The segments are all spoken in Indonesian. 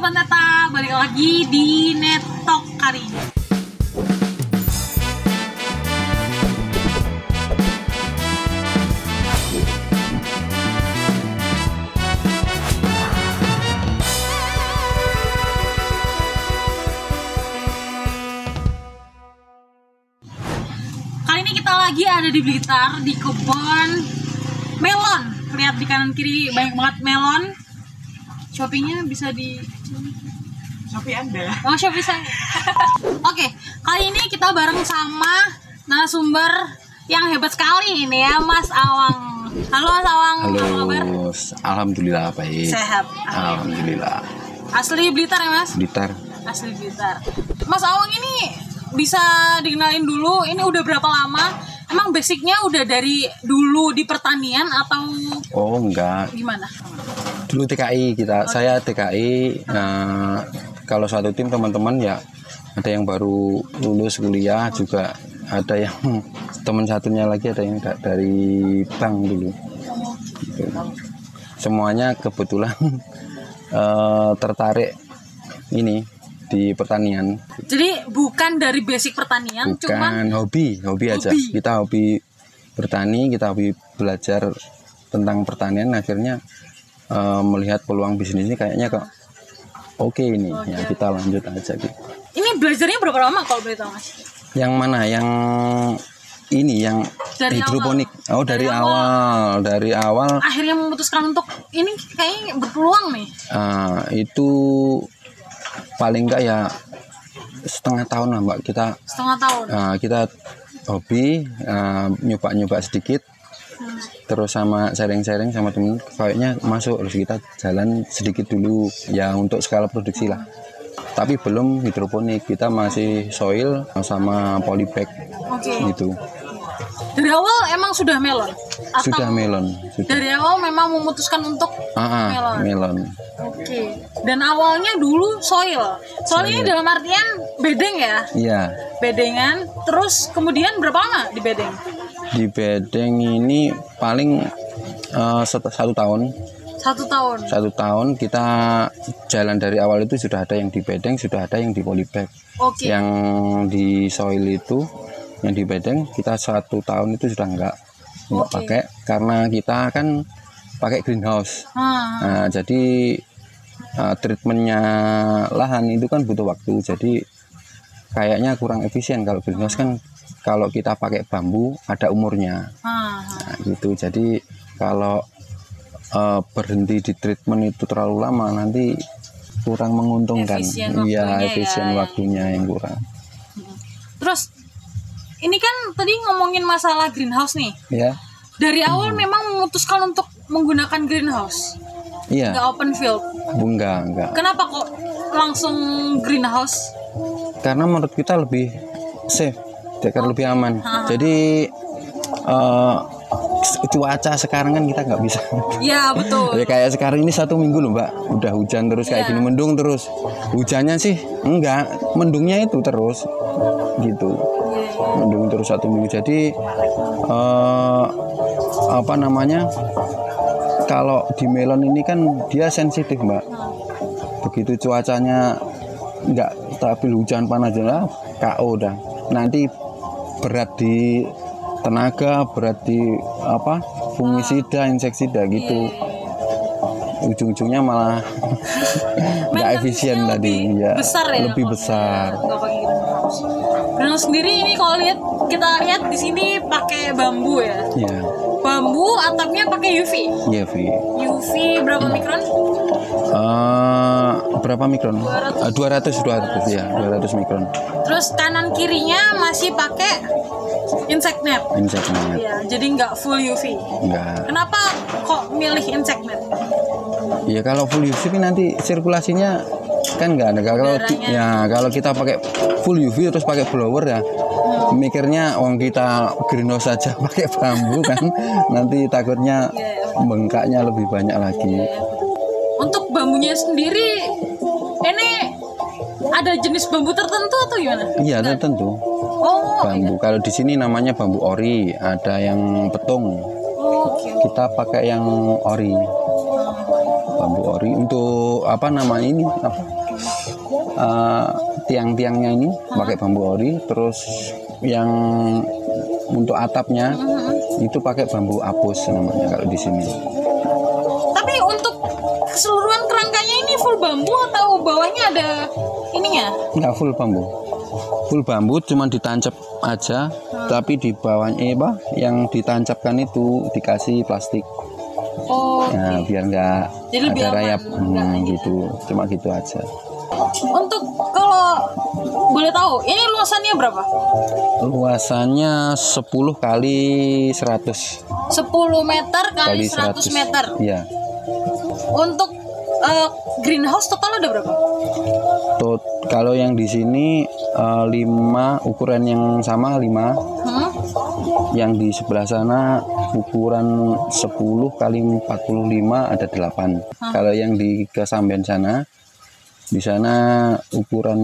Sobat Neta, balik lagi di Netok kali ini. Kali ini kita lagi ada di Blitar, di kebun melon. Lihat di kanan kiri banyak banget melon. Shopee-nya bisa di Shopee Anda. Oh, Shopee saya. Oke, kali ini kita bareng sama narasumber yang hebat sekali ini ya, Mas Awang. Halo Mas Awang, Halo, apa kabar? alhamdulillah baik. Sehat. Alhamdulillah. Asli Blitar ya, Mas? Blitar. Asli Blitar. Mas Awang ini bisa dikenalin dulu, ini udah berapa lama? Emang basicnya udah dari dulu di pertanian atau Oh enggak, gimana? dulu TKI kita. Saya TKI. Kalau satu tim teman-teman ya ada yang baru lulus kuliah juga, ada yang teman satunya lagi ada yang dari bank dulu. Gitu. Semuanya kebetulan tertarik ini di pertanian. Jadi bukan dari basic pertanian, Bukan, cuman hobi aja. Kita hobi bertani, kita hobi belajar tentang pertanian. Akhirnya melihat peluang bisnis ini kayaknya kok oke ini. Ya kita lanjut aja gitu. ini belajarnya berapa lama kalau boleh tahu, Mas? Yang mana? Yang ini yang Dari hidroponik. awal. Oh, dari awal. Akhirnya memutuskan untuk ini kayaknya berpeluang nih. Itu paling enggak ya setengah tahun lah Mbak, Setengah tahun. kita hobi, nyoba sedikit, terus sama sharing sama temen, kayaknya masuk, terus kita jalan sedikit dulu ya untuk skala produksi lah, tapi belum hidroponik, kita masih soil sama polybag. Oke. Gitu. Dari awal emang sudah melon? Atau Sudah melon sudah. dari awal memang memutuskan untuk Melon. Oke. Dan awalnya dulu soil. Soalnya dalam artian bedeng ya? Iya, Bedengan. Terus kemudian berapa lama di bedeng? di bedeng ini paling 1 tahun. 1 tahun. 1 tahun kita jalan dari awal itu sudah ada yang di bedeng, sudah ada yang di polybag. Oke. Yang di soil itu, yang di bedeng kita 1 tahun itu sudah enggak pakai, karena kita kan pakai greenhouse. Nah, jadi treatmentnya lahan itu kan butuh waktu, jadi kayaknya kurang efisien. Kalau greenhouse kan kalau kita pakai bambu ada umurnya. Nah, gitu. Jadi kalau berhenti di treatment itu terlalu lama nanti kurang menguntungkan. Iya, efisien waktunya yang kurang. Terus ini kan tadi ngomongin masalah greenhouse nih. Ya. Dari awal memang memutuskan untuk menggunakan greenhouse. Iya. Nggak open field. Enggak. Kenapa kok langsung greenhouse? Karena menurut kita lebih safe, lebih aman. Jadi cuaca sekarang kan kita nggak bisa. Iya, betul. Ya kayak sekarang ini 1 minggu loh Mbak, udah hujan terus kayak gini, mendung terus. Hujannya sih enggak, mendungnya itu terus gitu. Mendung terus 1 minggu. Jadi apa namanya, kalau di melon ini kan dia sensitif Mbak. Begitu cuacanya enggak stabil, hujan panas aja KO udah. Nanti berat di tenaga, berat di fungisida, inseksida gitu. Ujung-ujungnya malah nggak efisien tadi ya, besar ya, lebih besar. Greenhouse sendiri ini kalau kita lihat di sini pakai bambu ya. Iya. Bambu, atapnya pakai UV. Iya, Vi. UV berapa mikron? Berapa mikron? 200 ya, 200 mikron. Terus kanan kirinya masih pakai insect net. Insect net. Ya, jadi nggak full UV. Enggak. Kenapa kok milih insect net? Ya kalau full UV nanti sirkulasinya kan nggak ada. Kalau kita pakai full UV terus pakai blower ya, mikirnya kita greenhouse saja pakai bambu kan, nanti takutnya bengkaknya lebih banyak lagi. Untuk bambunya sendiri ini ada jenis bambu tertentu atau gimana? Iya, tertentu. Bambu. Kalau di sini namanya bambu ori, ada yang petung. Kita pakai yang ori. bambu ori. Untuk apa nama ini apa tiang-tiangnya ini pakai bambu ori. Terus yang untuk atapnya itu pakai bambu apus namanya kalau di sini. Tapi untuk keseluruhan kerangkanya ini full bambu atau bawahnya ada ininya? Enggak full bambu. Full bambu cuman ditancap aja, tapi di bawahnya apa yang ditancapkan itu dikasih plastik. Oh, nah, biar nggak ada rayap gitu. Cuma gitu aja. Untuk kalau boleh tahu, ini luasannya berapa? Luasannya 10 kali 100. 10 meter kali 100 meter. Iya. Untuk greenhouse total ada berapa? Kalau yang di sini 5, ukuran yang sama 5. Yang di sebelah sana ukuran 10 kali 45 ada 8. Kalau yang di Kesamben sana, di sana ukuran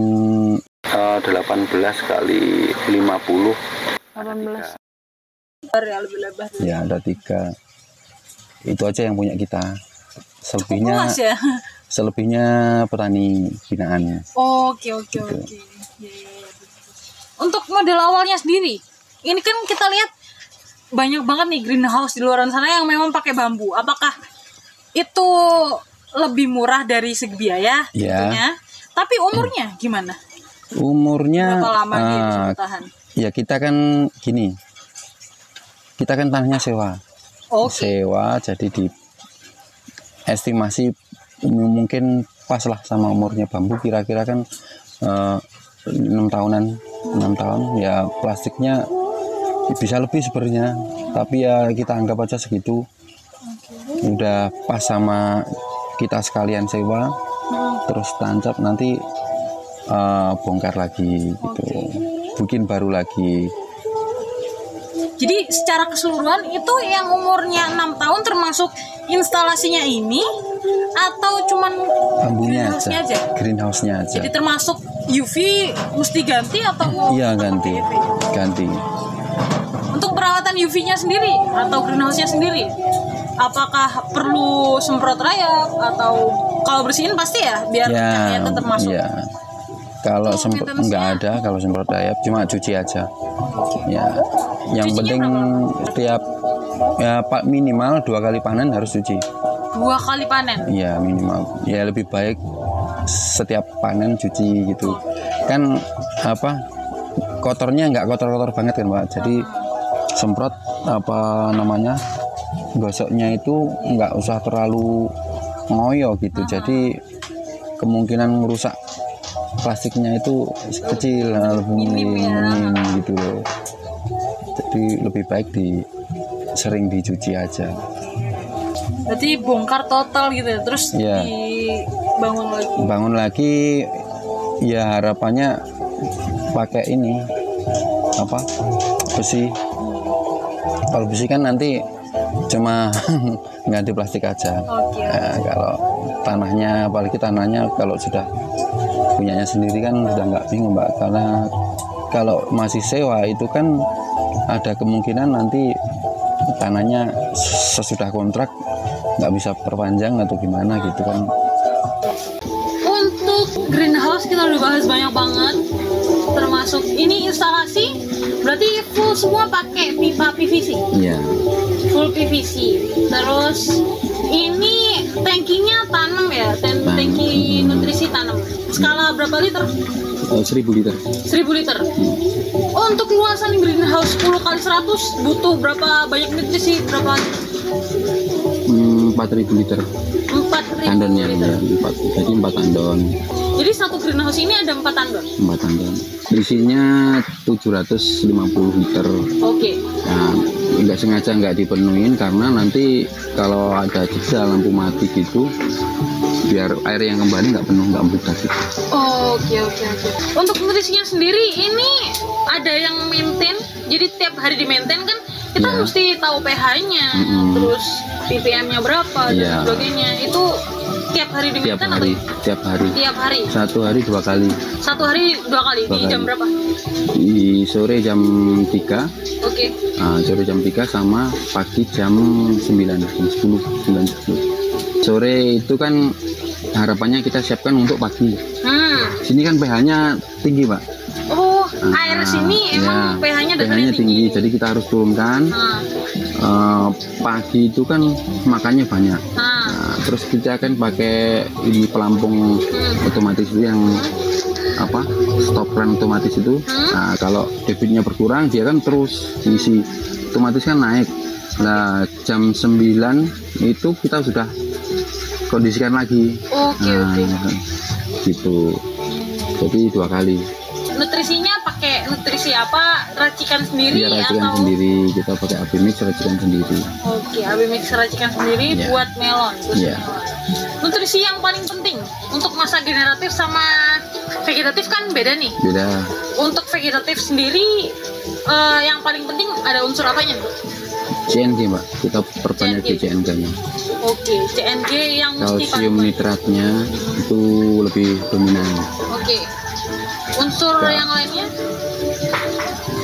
18 kali 50. 18. Lebar ya, lebih lebar. Ya, ada 3. Itu aja yang punya kita. Selebihnya ya? Selebihnya petani binaan. Oke. Untuk model awalnya sendiri, ini kan kita lihat banyak banget nih greenhouse di luar sana yang memang pakai bambu. Apakah itu lebih murah dari segi biaya tentunya? Tapi umurnya gimana? Umurnya berapa lama dia bisa bertahan? Ya kita kan gini, kita kan tanahnya sewa. Sewa, jadi di estimasi mungkin pas lah sama umurnya bambu, kira-kira kan 6 tahunan, 6 tahun. Ya plastiknya bisa lebih sebenarnya, tapi ya kita anggap aja segitu. Udah pas sama kita sekalian sewa, terus tancap, nanti bongkar lagi gitu, bikin baru lagi. Jadi secara keseluruhan itu yang umurnya 6 tahun termasuk instalasinya ini atau cuman bambunya aja? Greenhouse-nya aja. Jadi termasuk UV mesti ganti atau? Iya, ganti. Untuk perawatan UV-nya sendiri atau greenhouse-nya sendiri, apakah perlu semprot rayap atau kalau bersihin pasti ya biar cahaya tetap masuk? Iya. Kalau semprot enggak ada, kalau semprot rayap cuma cuci aja. Ya, yang cucinya penting setiap minimal 2 kali panen harus cuci. 2 kali panen? Iya, minimal. Ya lebih baik setiap panen cuci gitu. Kan apa? Kotornya nggak kotor-kotor banget kan, Pak. Jadi semprot gosoknya itu nggak usah terlalu ngoyo gitu. Jadi kemungkinan merusak plastiknya itu kecil, lebih minim gitu loh. Jadi lebih baik sering dicuci aja. Berarti bongkar total gitu ya, terus dibangun lagi. Bangun lagi, ya harapannya pakai ini besi. Kalau besi kan nanti cuma ganti plastik aja. Nah, kalau tanahnya, apalagi tanahnya kalau sudah punyanya sendiri kan sudah nggak bingung, Mbak, karena kalau masih sewa itu kan ada kemungkinan nanti tanahnya sesudah kontrak nggak bisa perpanjang atau gimana gitu kan. Untuk greenhouse kita udah bahas banyak banget, termasuk ini instalasi berarti full semua pakai pipa PVC. Iya. Full PVC. Terus ini tankinya tanam ya, tangki nutrisi tanam. Skala berapa liter? 1000 liter. 1000 liter. Untuk luasan greenhouse 10 kali 100 butuh berapa banyak nutrisi? Berapa? 4000 liter. 4000 tandonnya liter. Ya, jadi 4 tandon. Jadi satu greenhouse ini ada 4 tandon. 4 tandon. Isinya 750 liter. Nah, nggak sengaja nggak dipenuhin karena nanti kalau ada jeda lampu mati gitu, biar air yang kembali nggak penuh, nggak mudah gitu. Oke. Untuk nutrisinya sendiri ini ada yang maintain, jadi tiap hari di maintain kan kita mesti tahu pH-nya, terus ppm-nya berapa dan sebagainya. Itu tiap hari demikian atau tiap hari? Tiap hari. Satu hari 2 kali. Satu hari 2 kali. Di jam berapa? Di sore jam 3. Oke. Nah, sore jam 3 sama pagi jam 9, jam 10, 9, 10. Sore itu kan harapannya kita siapkan untuk pagi. Sini kan pH-nya tinggi, Pak. Oh, air sini emang pH-nya tinggi. Jadi kita harus turunkan. Pagi itu kan makannya banyak. Terus kita akan pakai ini pelampung otomatis itu yang apa, stop run otomatis itu. Nah, kalau debitnya berkurang dia kan terus isi otomatis kan naik. Nah, jam 9 itu kita sudah kondisikan lagi. Oke. Gitu. Jadi 2 kali. Nutrisinya pakai nutrisi apa? Racikan sendiri racikan atau? Sendiri. Kita pakai AB Mix racikan sendiri. Oke, AB Mix racikan sendiri buat melon. Melon. Nutrisi yang paling penting untuk masa generatif sama vegetatif kan beda nih. Beda. Untuk vegetatif sendiri yang paling penting ada unsur apanya? CNG, Mbak. Kita perbanyak CNG-nya. Oke, CNG yang kalsium nitratnya itu lebih dominan. Oke. Unsur yang lainnya?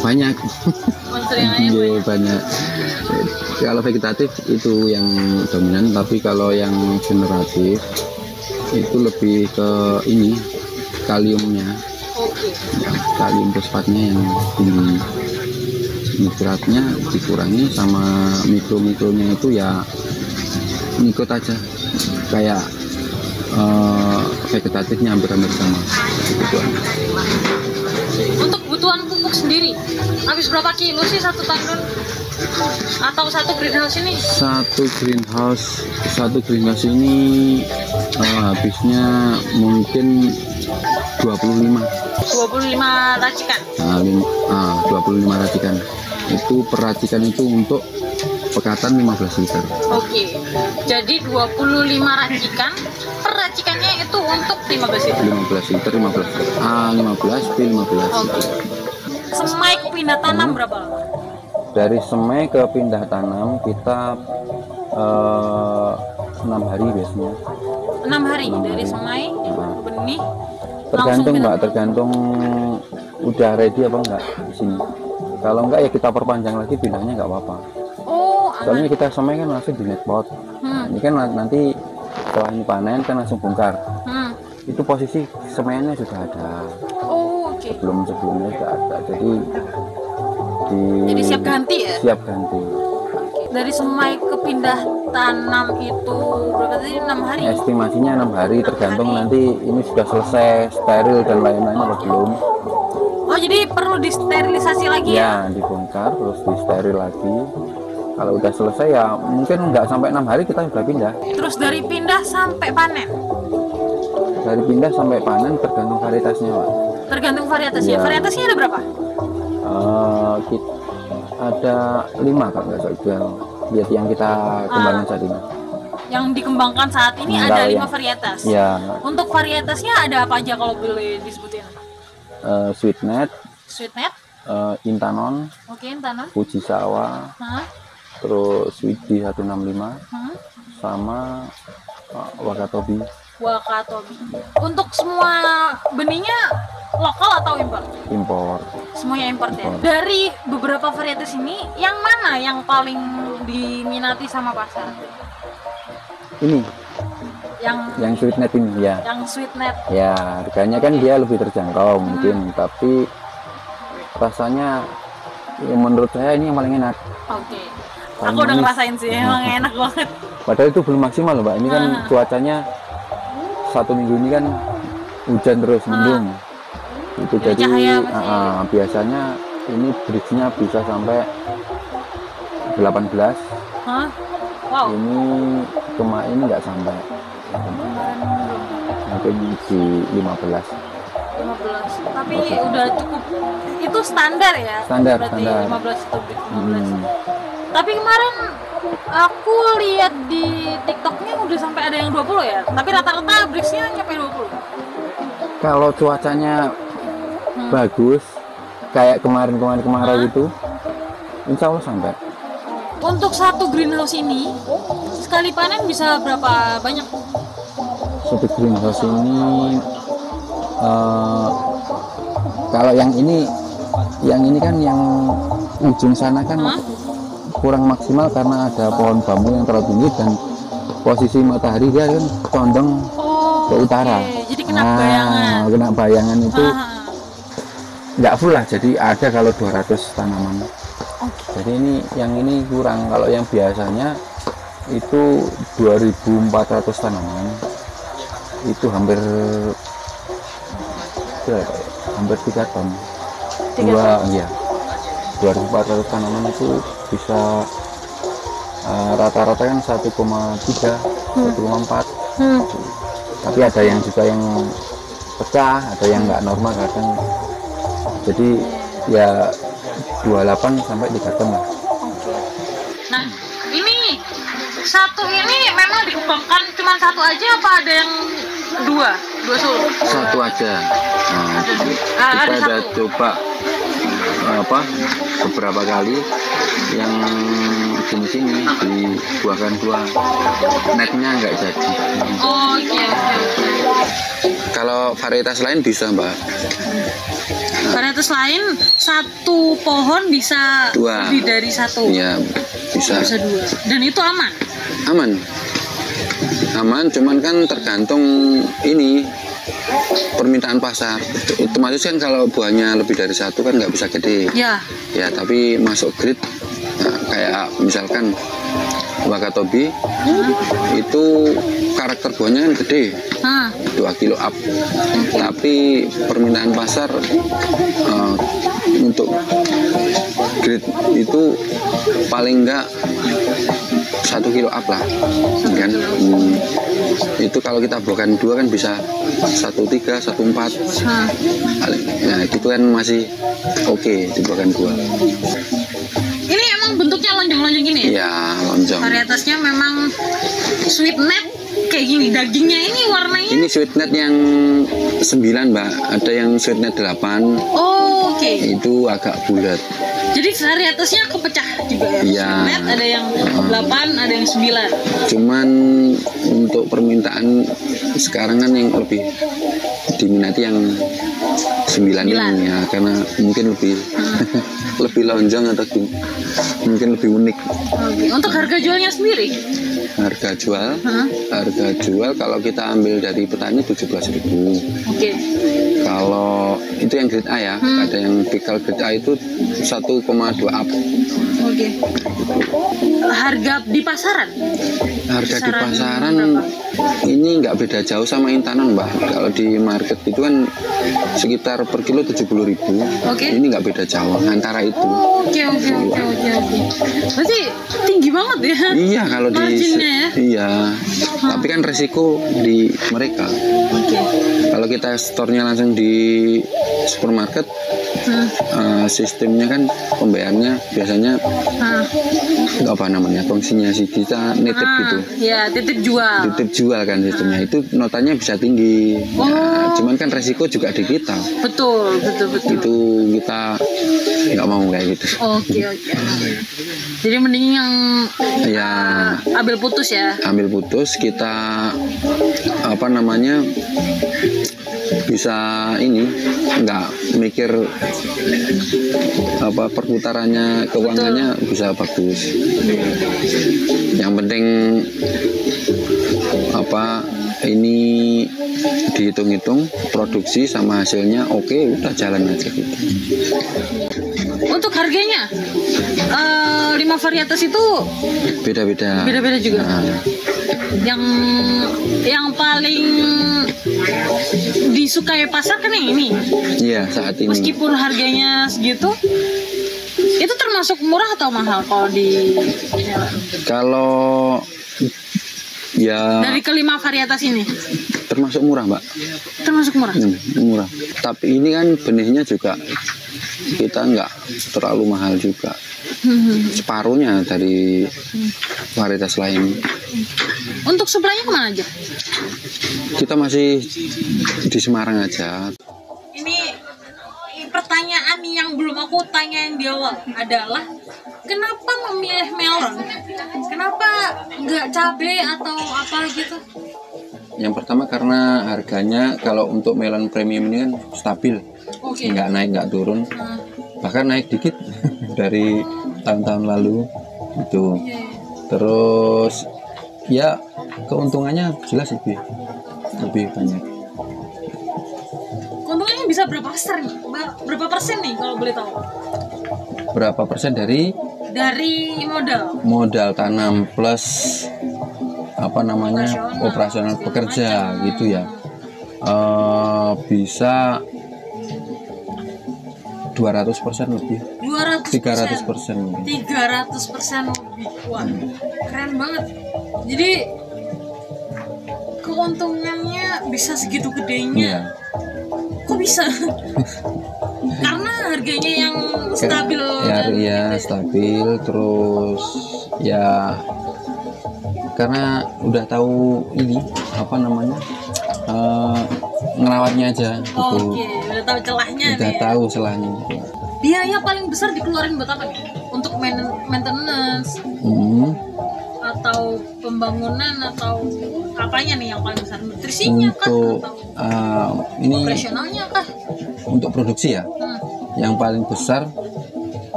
Banyak. Unsur yang lainnya banyak. Kalau vegetatif itu yang dominan, tapi kalau yang generatif itu lebih ke ini kaliumnya. Oke. Kalium fosfatnya yang tinggi. Nitratnya dikurangi, sama mikro-mikronya itu ya ngikut aja kayak vegetatifnya hampir-hampir sama. Untuk kebutuhan pupuk sendiri habis berapa kilo sih satu tandon atau satu greenhouse ini? Satu greenhouse ini habisnya mungkin 25 racikan. 25 racikan. Itu per racikan itu untuk pekatan 15 liter. Oke. Jadi 25 racikan, per racikannya itu untuk 15 liter. 15 liter, 15 P15. Oke. Semai ke pindah tanam berapa lama? Dari semai ke pindah tanam kita 6 hari biasanya. 6 hari dari semai ke benih. Tergantung, Mbak, tergantung udah ready apa enggak di sini. Kalau enggak ya kita perpanjang lagi, pindahnya enggak apa-apa. Soalnya kita semai kan langsung di net pot. Ini kan nanti setelah ini panen kan langsung bongkar. Itu posisi semainya sudah ada. Sebelumnya sudah ada. Jadi siap ganti ya? Siap ganti. Dari semai ke pindah tanam itu berapa tadi? 6 hari? Estimasinya 6 hari, tergantung nanti ini sudah selesai steril dan lain-lain atau belum. Oh, jadi perlu disterilisasi lagi ya? Ya, dibongkar terus disteril lagi. Kalau udah selesai ya mungkin nggak sampai 6 hari kita sudah pindah. Terus dari pindah sampai panen? Dari pindah sampai panen tergantung varietasnya, Pak. Tergantung varietasnya. Ya. Varietasnya ada berapa? Ada 5 kan nggak salah. Lihat yang kita kembangkan saat ini. Yang dikembangkan saat ini ada 5 varietas. Ya. Untuk varietasnya ada apa aja kalau boleh disebutin? Sweetnet. Intanon. Oke, Intanon. Fujisawa. Terus Sweet D165. Sama Wakatobi. Untuk semua benihnya lokal atau impor? Impor. Semuanya impor ya. Dari beberapa varietas ini, yang mana yang paling diminati sama pasar? Ini. Yang Sweetnet ini ya. Yang Sweetnet. Ya, harganya kan dia lebih terjangkau mungkin, tapi rasanya ya menurut saya ini yang paling enak. Oke. Aku udah ngerasain sih, emang enak banget. Padahal itu belum maksimal loh, Mbak. Ini kan cuacanya 1 minggu ini kan hujan terus, mendung. Itu jadi biasanya ini bridge-nya bisa sampai 18. Wow. Ini nggak sampai. Mungkin di 15. Tapi udah cukup. Itu standar ya? Standar. 15 itu 15. Tapi kemarin aku lihat di TikToknya udah sampai ada yang 20 ya. Tapi rata-rata bridge-nya nyampe 20. Kalau cuacanya bagus, kayak kemarin kemarau gitu, insya Allah sampai. Untuk satu greenhouse ini sekali panen bisa berapa banyak? Satu greenhouse ini kalau yang ini kan yang ujung sana kan kurang maksimal karena ada pohon bambu yang terlalu tinggi dan posisi matahari dia kan condong ke utara. Jadi kena bayangan. Kena bayangan itu nggak full lah, jadi ada kalau 200 tanaman. Jadi yang ini kurang, kalau yang biasanya itu 2.400 tanaman itu hampir 3 ton. Ya 2.400 tanaman itu bisa rata-rata kan 1,3 1,4. Tapi ada yang juga yang pecah, ada yang nggak normal kadang, jadi ya 28 sampai 3 ton lah. Nah, ini satu ini memang dikembangkan cuma satu aja apa ada yang dua solo? Satu aja. Nah, kita udah coba beberapa kali yang jenis ini dibuahkan dua, netnya nggak jadi. Oke. Kalau varietas lain bisa, Mbak. Varietas lain satu pohon bisa lebih dari satu. Iya, bisa 2. Dan itu aman. Aman, cuman kan tergantung ini permintaan pasar. Otomatis kan kalau buahnya lebih dari satu kan nggak bisa gede. Ya, tapi masuk grid, nah, kayak misalkan Wakatobi itu karakter buahnya kan gede, 2 kilo up. Tapi permintaan pasar untuk grid itu paling enggak 1 kilo up lah, kan? Itu kalau kita buahkan 2 kan bisa 1,3, 1,4. Nah itu kan masih oke dibuahkan 2. Ini emang bentuknya lonjong-lonjong gini ya? Iya, lonjong. Varietasnya memang sweet net kayak gini. Dagingnya ini warnanya? Ini sweet net yang 9, Mbak. Ada yang sweet net 8. Oh, oke. Itu agak bulat. Jadi varietasnya kepecah juga ya? Iya. Sweet net ada yang 8, ada yang 9. Cuman untuk permintaan sekarang kan yang lebih diminati yang 9 ini ya, karena mungkin lebih lebih lonjong atau mungkin lebih unik. Untuk harga jualnya sendiri? Harga jual kalau kita ambil dari petani 17.000. Oke. Kalau itu yang grade A ya, ada yang pikal grade A itu 1,2 up. Oke. Harga di pasaran? Harga di pasaran ini nggak beda jauh sama Intanon, Mbak. Kalau di market itu kan sekitar per kilo 70.000. Ini nggak beda jauh antara itu. Oke. Berarti tinggi banget ya? Iya, kalau di marginnya ya? Iya. Tapi kan resiko di mereka. Kalau kita store-nya langsung di supermarket, sistemnya kan pembayarannya biasanya fungsinya sih kita nitip gitu. Ya, titip jual kan sistemnya. Itu notanya bisa tinggi. Nah, cuman kan resiko juga di kita. Betul. Itu kita nggak mau kayak gitu. Oke. Jadi mending yang ambil putus ya. Ambil putus, kita bisa ini nggak mikir perputarannya keuangannya. Betul. Bisa bagus. Yang penting ini dihitung-hitung produksi sama hasilnya oke, udah jalan aja gitu. Untuk harganya 5 varietas itu beda-beda juga. Yang paling disukai pasar kan yang ini. Iya, saat ini. Meskipun harganya segitu, itu termasuk murah atau mahal kalau dari kelima varietas ini? Termasuk murah, Mbak. Termasuk murah? Murah. Tapi ini kan benihnya juga kita nggak terlalu mahal juga. Separuhnya dari varietas lain. Untuk suplainya kemana aja? Kita masih di Semarang aja. Ini pertanyaan yang belum aku tanyain di awal adalah kenapa memilih melon? Kenapa nggak cabai atau apa gitu? Yang pertama karena harganya kalau untuk melon premium ini kan stabil, nggak naik nggak turun, bahkan naik dikit dari tahun-tahun lalu itu. Terus ya keuntungannya jelas lebih banyak. Keuntungannya bisa berapa persen? Berapa persen nih kalau boleh tahu? Berapa persen dari modal? Modal tanam plus apa namanya operasional pekerja gitu ya. Bisa 200% lebih. 300% lebih. 300% lebih. Wah, keren banget. Jadi keuntungannya bisa segitu gedenya. Kok bisa? Karena harganya yang stabil. Ya stabil, terus ya karena udah tahu ini apa namanya ngerawatnya aja gitu. Udah tahu celahnya. Udah tahu celahnya. Biaya paling besar dikeluarin buat apa nih? Untuk maintenance atau pembangunan atau apanya nih yang paling besar? Nutrisinya untuk, kah? Ini operasionalnya kah? Untuk produksi ya. Yang paling besar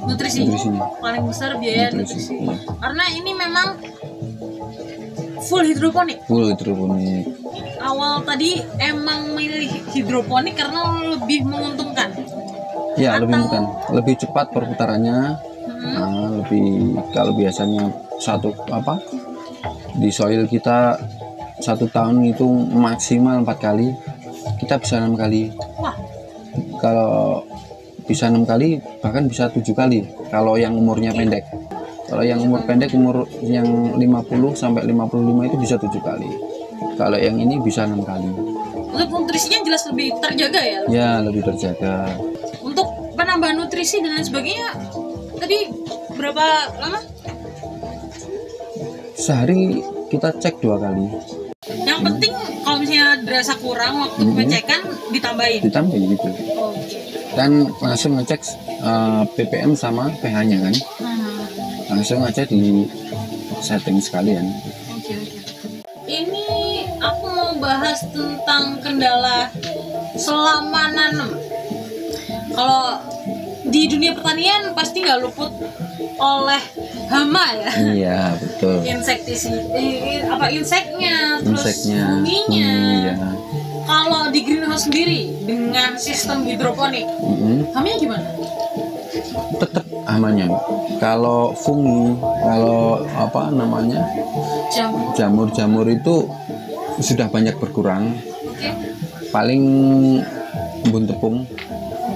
nutrisinya. Paling besar biaya nutrisi. Ya. Karena ini memang full hidroponik. Awal tadi emang milih hidroponik karena lebih menguntungkan. Ya, lebih menguntungkan, lebih cepat perputarannya. Lebih kalau biasanya di soil kita 1 tahun itu maksimal 4 kali, kita bisa 6 kali. Wah. Kalau bisa 6 kali bahkan bisa 7 kali kalau yang umurnya pendek. Kalau yang umur pendek, umur yang 50 sampai 55 itu bisa 7 kali. Kalau yang ini bisa 6 kali. Untuk nutrisinya jelas lebih terjaga ya? Ya, lebih terjaga. Untuk penambahan nutrisi dan lain sebagainya tadi berapa lama? Sehari kita cek 2 kali. Yang penting kalau misalnya dirasa kurang waktu pengecekan ditambahin gitu. Dan langsung ngecek ppm sama pH-nya kan. Langsung aja di setting sekalian. Ini aku mau bahas tentang kendala selama nanam. Kalau di dunia pertanian pasti nggak luput oleh hama ya. Iya, betul. Inseknya, terus bunyinya. Iya. Kalau di greenhouse sendiri dengan sistem hidroponik, hamanya gimana? Tetap amannya. Kalau fungi, kalau apa namanya jamur itu sudah banyak berkurang. Paling embun tepung.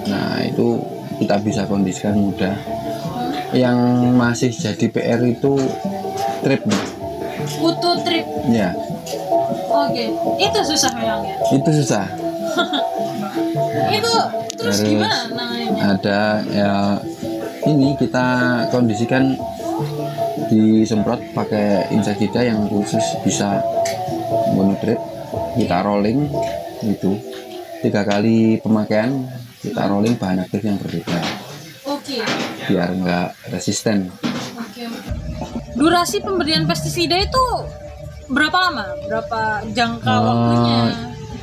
Nah itu kita bisa kondisikan mudah. Yang masih jadi PR itu trip. Kutu trip. Ya. Itu susah memang ya. Itu susah. Itu terus gimana namanya? Ada ya. Ini kita kondisikan disemprot pakai insektisida yang khusus bisa membunuh trip. Kita rolling itu 3 kali pemakaian, kita rolling bahan aktif yang berbeda. Biar nggak resisten. Durasi pemberian pestisida itu berapa lama? Berapa jangka waktunya?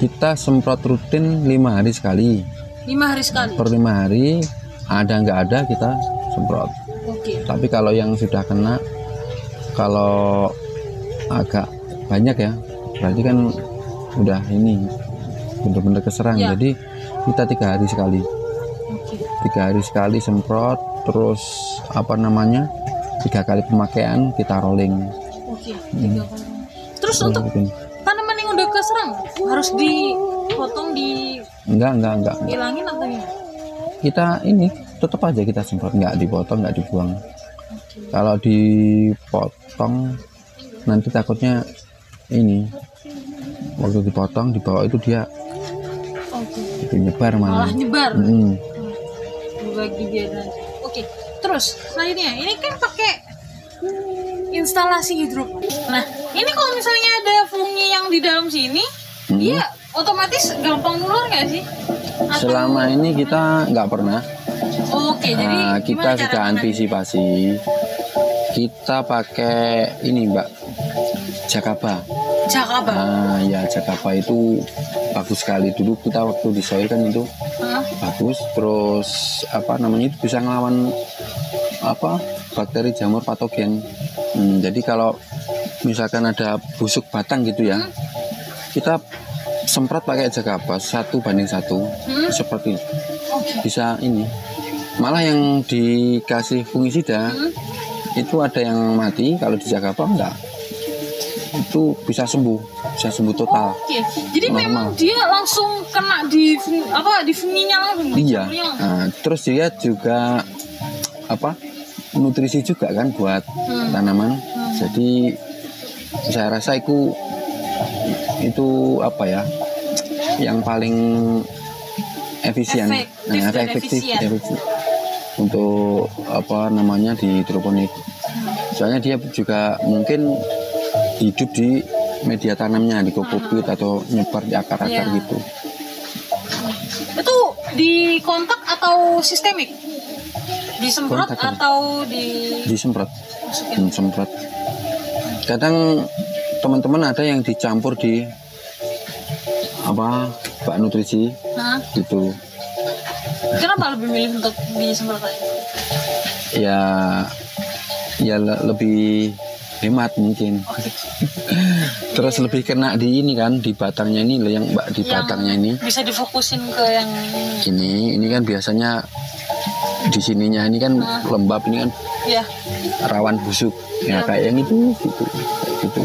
Kita semprot rutin 5 hari sekali. 5 hari sekali. Per 5 hari. Ada nggak ada kita semprot. Tapi kalau yang sudah kena, kalau agak banyak ya, berarti kan udah ini bener-bener keserang. Jadi kita 3 hari sekali. 3 hari sekali semprot, terus apa namanya 3 kali pemakaian kita rolling. Terus untuk tanaman yang udah keserang harus dipotong enggak hilangin atau gimana? Kita ini tetap aja kita semprot, nggak dipotong, nggak dibuang. Kalau dipotong nanti takutnya ini waktu dipotong di bawah itu dia itu nyebar malah nyebar. Bagi dia dan terus selanjutnya ini kan pakai instalasi hidroponik. Nah ini kalau misalnya ada fungi yang di dalam sini, dia otomatis gampang nular nggak sih? Selama ini kita nggak pernah. Oke, jadi kita sudah antisipasi. Kita pakai ini Mbak, Jakaba. Jakaba. Ya Jakaba itu bagus sekali. Dulu kita waktu di soil kan itu bagus. Terus apa namanya itu bisa ngelawan apa bakteri jamur patogen. Jadi kalau misalkan ada busuk batang gitu ya, kita semprot pakai Jakaba 1:1 seperti ini. Bisa ini. Malah yang dikasih fungisida itu ada yang mati, kalau di Jakaba enggak. Itu bisa sembuh total. Oke. Jadi memang dia langsung kena di funginya langsung. Iya. Nah, terus dia juga apa? Nutrisi juga kan buat tanaman. Jadi saya rasa itu apa ya? Yang paling efisien. Efektif untuk apa namanya di hidroponik. Soalnya dia juga mungkin hidup di media tanamnya, di kokopit atau nyebar di akar-akar gitu. Itu di kontak atau sistemik? Disemprot atau disemprot? Semprot. Kadang teman-teman ada yang dicampur di apa bak nutrisi gitu. Kenapa lebih milih untuk disemprot aja? Ya lebih hemat mungkin. Terus lebih kena di ini kan, di batangnya ini loh, yang di batangnya ini bisa difokusin ke yang ini kan biasanya di sininya ini kan lembab, ini kan rawan busuk ya, kayak yang itu gitu.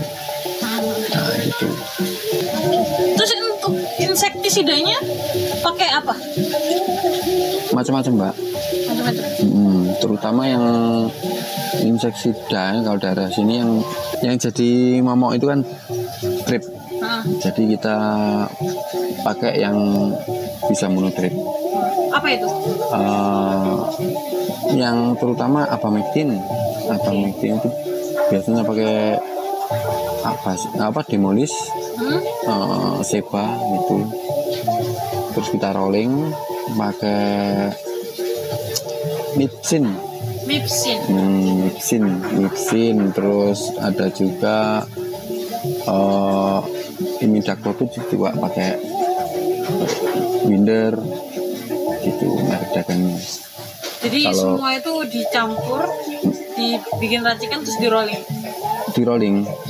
Nah gitu. Terus untuk insektisidanya pakai apa? Macam-macam Mbak. Terutama yang insektisida kalau daerah sini yang jadi momok itu kan trip. Jadi kita pakai yang bisa monotrip. Apa itu? Yang terutama abamectin itu biasanya pakai apa demolis, seba gitu. Terus kita rolling pakai mipsin. Terus ada juga imidacloprid juga pakai Winder gitu, merek dagangnya. Jadi semua itu dicampur, dibikin racikan terus di rolling,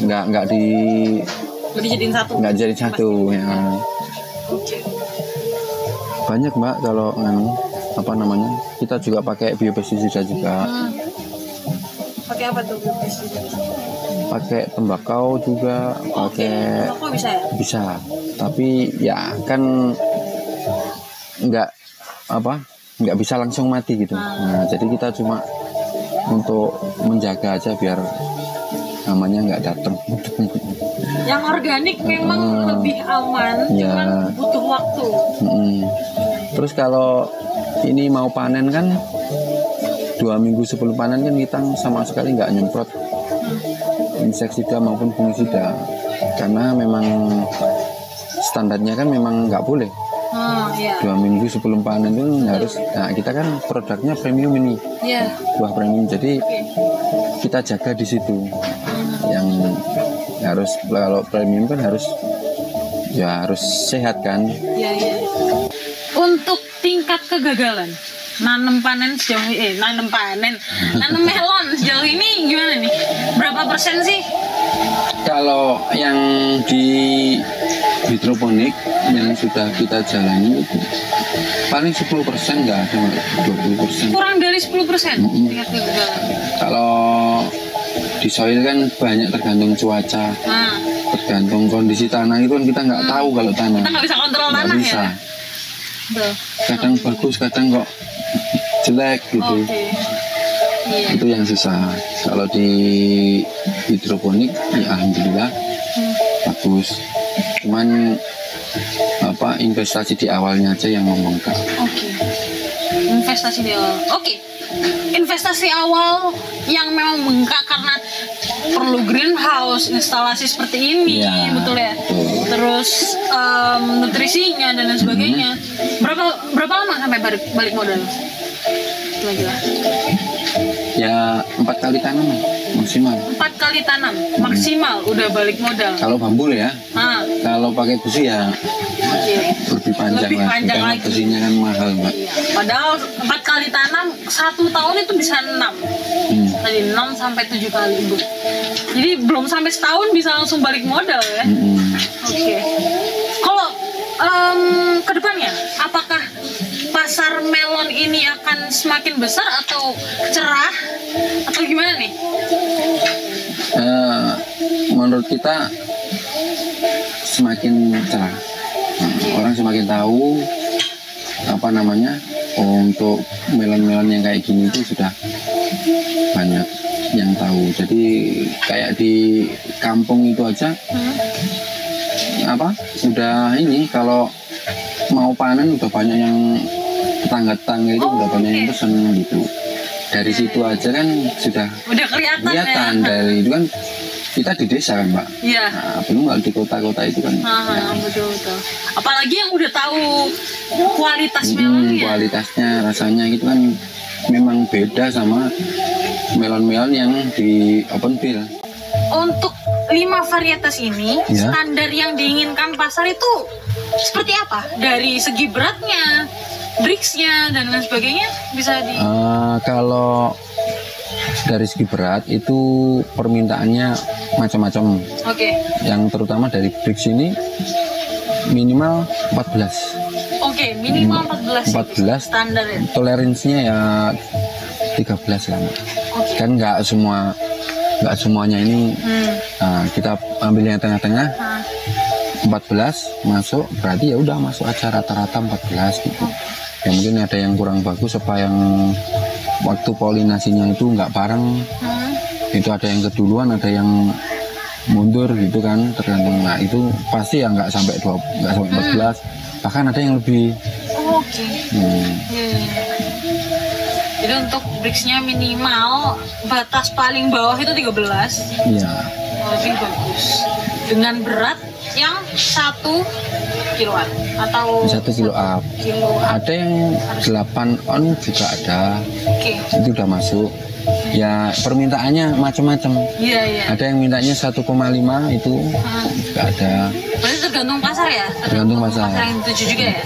nggak dijadiin satu ya. Banyak Mbak kalau apa namanya, kita juga pakai biopestisida juga. Pakai apa tuh biopestisida? Pakai tembakau juga, pakai tembakau bisa ya? Bisa, tapi ya kan nggak bisa langsung mati gitu. Nah jadi kita cuma untuk menjaga aja biar namanya nggak datang. Yang organik memang lebih aman, cuman butuh waktu. Terus kalau ini mau panen kan 2 minggu sebelum panen kan kita sama sekali nggak nyemprot insektisida maupun fungisida, karena memang standarnya kan memang nggak boleh. 2 minggu sebelum panen itu harus. Nah kita kan produknya premium ini, buah premium, jadi kita jaga di situ. Yang harus, kalau premium kan harus sehat kan. Untuk tingkat kegagalan nanam melon sejauh ini gimana nih? Berapa persen sih? Kalau yang di hidroponik yang sudah kita jalani itu paling 10%, nggak ada 20%. Kurang dari 10% tingkat kegagalan. Kalau di soil kan banyak tergantung cuaca, tergantung kondisi tanah, itu kan kita nggak tahu. Kalau tanah kita nggak bisa kontrol tanah bisa. Kadang bagus, kadang kok jelek gitu. Itu yang susah. Kalau di hidroponik ya alhamdulillah bagus. Cuman investasi di awalnya aja yang membengkak. Investasi di awal. Investasi awal yang memang membengkak karena perlu greenhouse, instalasi seperti ini, betul ya. Terus nutrisinya dan lain sebagainya. Berapa lama sampai balik modal? itu aja lah. Ya 4 kali tanam maksimal. 4 kali tanam maksimal udah balik modal. Kalau bambu ya. Kalau pakai besi ya lebih panjang lagi. Besinya kan mahal, Mbak. Iya. Padahal 4 kali tanam 1 tahun itu bisa 6. Tadi 6 sampai 7 kali, Bu. Jadi belum sampai setahun bisa langsung balik modal ya. Oke. Kalau kedepannya apakah pasar melon ini akan semakin besar atau cerah atau gimana nih? Menurut kita semakin cerah. Orang semakin tahu apa namanya untuk melon-melon yang kayak gini itu sudah banyak yang tahu. Jadi kayak di kampung itu aja udah ini kalau mau panen udah banyak yang tetangga-tetangga itu udah banyak yang pesen gitu. Dari situ aja kan sudah kelihatan ya? Dari itu kan kita di desa kan, Mbak. Iya. Nah, belum kalau di kota-kota itu kan. Betul. Apalagi yang udah tahu kualitas melonnya. Kualitasnya, rasanya gitu kan memang beda sama melon-melon yang di open field. Untuk 5 varietas ini, standar yang diinginkan pasar itu seperti apa? Dari segi beratnya, Brixnya dan lain sebagainya bisa di. Kalau dari segi berat itu permintaannya macam-macam. Oke. Yang terutama dari Brix ini minimal 14. Oke, minimal 14 standar ya. Toleransinya ya 13 lah. Kan nggak semuanya ini kita ambil yang tengah-tengah. 14 masuk berarti ya udah masuk aja rata-rata 14 gitu. Ya mungkin ada yang kurang bagus apa yang waktu polinasinya itu nggak bareng. Itu ada yang keduluan, ada yang mundur gitu kan, tergantung. Nah itu pasti ya nggak sampai 14, bahkan ada yang lebih. Oke. Jadi untuk Brixnya minimal batas paling bawah itu 13. Iya. Lebih bagus. Dengan berat yang 1 kiloan atau 1 kilo up. Ada yang 8 on juga ada. Itu udah masuk. Ya permintaannya macam-macam. Iya. Ada yang mintanya 1,5 itu juga ada. Berarti tergantung pasar ya? Tergantung pasar. Pasar yang dituju juga ya?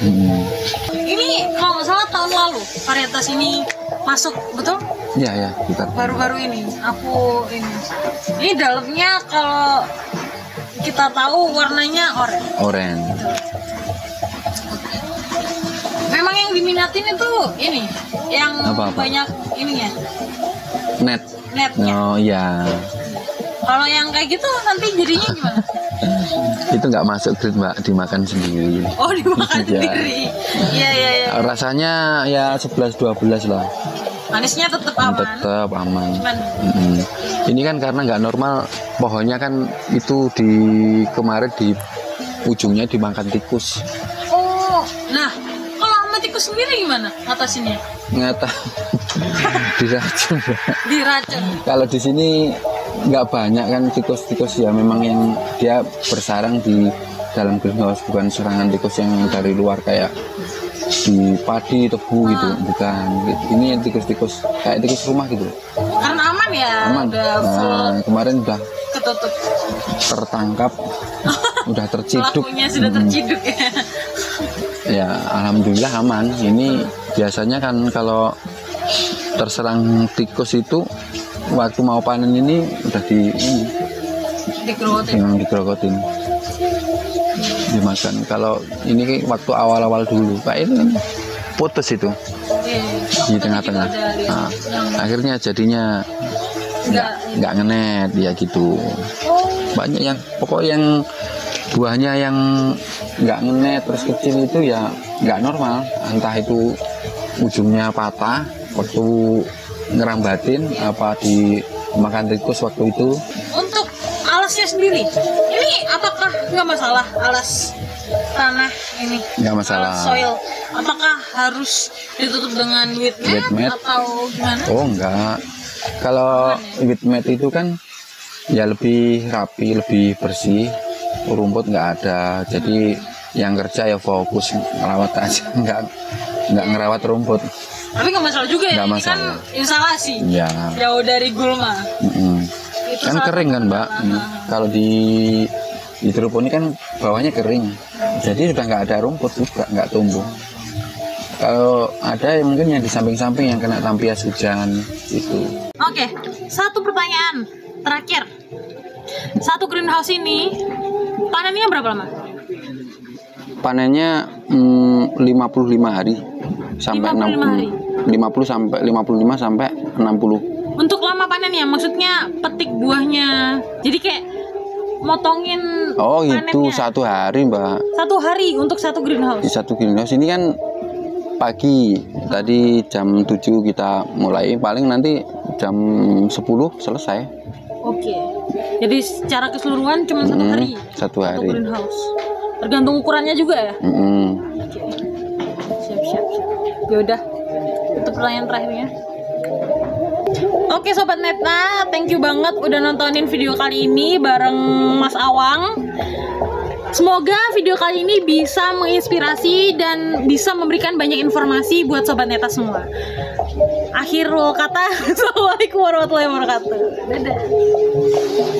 Ini kalau nggak salah tahun lalu varietas ini masuk, betul? Iya. Baru-baru ini aku ini dalamnya kalau kita tahu warnanya oranye. Memang yang diminatin itu ini yang banyak ininya. Netnya. Oh iya. Kalau yang kayak gitu nanti jadinya gimana? Itu nggak masuk grade, Mbak, dimakan sendiri. Oh, dimakan sendiri. Iya. Rasanya ya 11-12 lah. Manisnya tetap aman. Tetap aman. Ini kan karena nggak normal, pohonnya kan itu kemarin di ujungnya dimakan tikus. Oh, nah kalau sama tikus sendiri gimana ngatasinnya? Diracun. Diracun. Kalau di sini nggak banyak kan tikus-tikus ya, memang yang dia bersarang di dalam greenhouse, bukan serangan tikus yang dari luar kayak di padi, tebu gitu, bukan. Ini yang tikus-tikus kayak tikus rumah gitu. Karena aman ya. Aman. Kemarin udah ketutup, tertangkap, udah terciduk. Pelakunya sudah terciduk ya. Ya alhamdulillah aman. Ini biasanya kan kalau terserang tikus itu waktu mau panen ini udah digerogotin. Dimakan. Kalau ini waktu awal-awal dulu kayak ini kan putus itu di tengah-tengah. Nah, akhirnya jadinya nggak ngenet ya gitu. Banyak yang pokoknya yang buahnya yang nggak ngenet terus kecil itu ya nggak normal. Entah itu ujungnya patah waktu ngerambatin apa dimakan tikus waktu itu. Untuk alasnya sendiri, ini apakah nggak masalah alas tanah ini? Nggak masalah. Soil, apakah harus ditutup dengan wheat mat atau gimana? Oh enggak. Kalau wheat mat itu kan ya lebih rapi, lebih bersih, rumput nggak ada. Jadi yang kerja ya fokus ngerawat aja, nggak ngerawat rumput. Tapi nggak masalah juga ya. Nggak Ini masalah. kan instalasi. Ya. Jauh dari gulma. Itu Kan satu kering kan Mbak. Kalau di hidroponik kan bawahnya kering, jadi sudah nggak ada rumput juga, nggak tumbuh. Kalau ada yang mungkin yang di samping-samping yang kena tampias hujan itu. Oke, satu pertanyaan terakhir. Satu greenhouse ini panennya berapa lama? Panennya 55 hari sampai 55 hari. 55 sampai 60. Untuk lama panennya, maksudnya petik buahnya. Jadi kayak motongin Oh panennya. itu 1 hari Mbak. 1 hari untuk satu greenhouse. Di satu greenhouse ini kan pagi, tadi jam 7 kita mulai, paling nanti jam 10 selesai. Oke. Jadi secara keseluruhan cuma 1 hari. 1 hari. Satu greenhouse. Tergantung ukurannya juga ya. Oke. Siap. Ya udah. Itu pertanyaan terakhirnya. Oke Sobat Neta, thank you banget udah nontonin video kali ini bareng Mas Awang. Semoga video kali ini bisa menginspirasi dan bisa memberikan banyak informasi buat Sobat Neta semua. Akhirul kata, Assalamualaikum warahmatullahi wabarakatuh. Dadah.